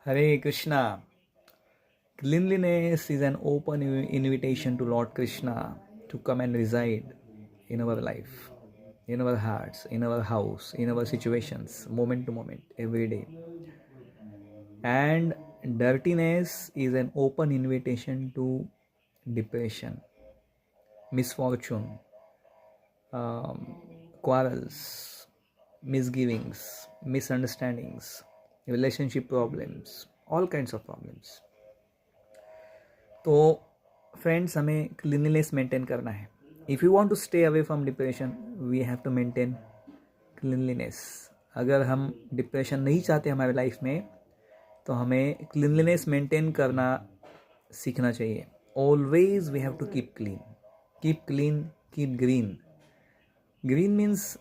Hare Krishna. Cleanliness is an open invitation to Lord Krishna to come and reside in our life, in our hearts, in our house, in our situations, moment to moment, every day. And dirtiness is an open invitation to depression, misfortune, quarrels, misgivings, misunderstandings, relationship problems, all kinds of problems. तो friends, हमें cleanliness maintain करना है. If you want to stay away from depression, we have to maintain cleanliness. अगर हम depression नहीं चाहते हमारे life में, तो हमें क्लीनलीनेस मेंटेन करना सीखना चाहिए. Always we have to keep clean, keep green. Green means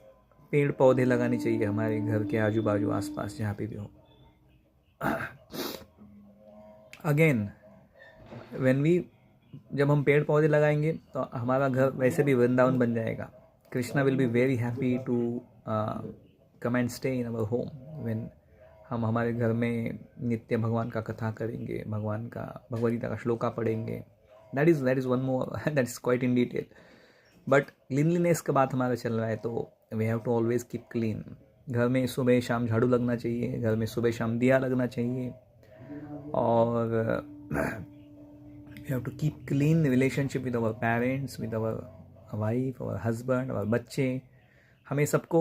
पेड़ पौधे लगाने चाहिए हमारे घर के आजू बाजू, आसपास, जहाँ पे भी हो. अगेन, जब हम पेड़ पौधे लगाएंगे तो हमारा घर वैसे भी वृंदावन बन जाएगा. Krishna will be very happy to come and stay in our home when हम हमारे घर में नित्य भगवान का कथा करेंगे, भगवद गीता का श्लोका पढ़ेंगे. That is one more, that is quite in detail. But cleanliness का बात हमारा चल रहा है, तो we have to always keep clean. घर में सुबह शाम झाड़ू लगना चाहिए, घर में सुबह शाम दिया लगना चाहिए. और we have to keep clean relationship with our parents, with our wife, our husband, our बच्चे. हमें सबको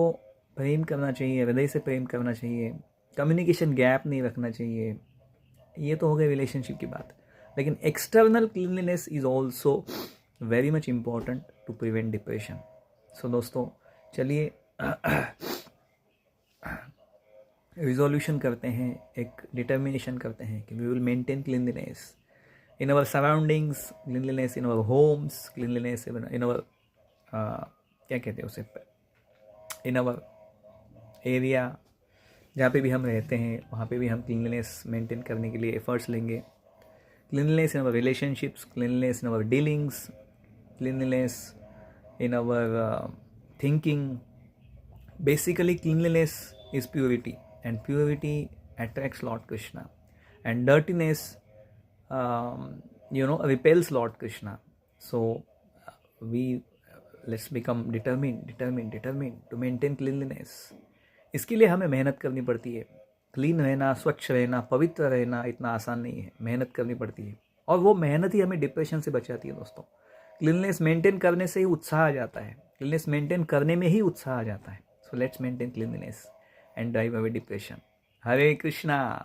प्रेम करना चाहिए, हृदय से प्रेम करना चाहिए. कम्युनिकेशन गैप नहीं रखना चाहिए. ये तो हो गई रिलेशनशिप की बात. लेकिन external cleanliness is also very much important to prevent depression. So दोस्तों, चलिए रिजोल्यूशन करते हैं, एक डिटर्मिनेशन करते हैं कि we will maintain cleanliness in our surroundings, cleanliness in our homes, cleanliness in our क्या कहते हैं उसे, in our area, जहाँ पे भी हम रहते हैं वहाँ पे भी हम क्लीनलीनेस मेंटेन करने के लिए एफर्ट्स लेंगे. Cleanliness in our relationships, cleanliness in our dealings, cleanliness in our thinking. Basically cleanliness is purity, and purity attracts Lord Krishna, and dirtiness repels Lord Krishna. So let's become determined to maintain cleanliness. इसके लिए हमें मेहनत करनी पड़ती है. Clean रहना, स्वच्छ रहना, पवित्र रहना इतना आसान नहीं है. मेहनत करनी पड़ती है, और वो मेहनत ही हमें डिप्रेशन से बचाती है. दोस्तों, क्लीननेस मेंटेन करने से ही उत्साह आ जाता है. क्लीननेस मेंटेन करने में ही उत्साह आ जाता है. So let's maintain cleanness and drive away depression. Hare Krishna.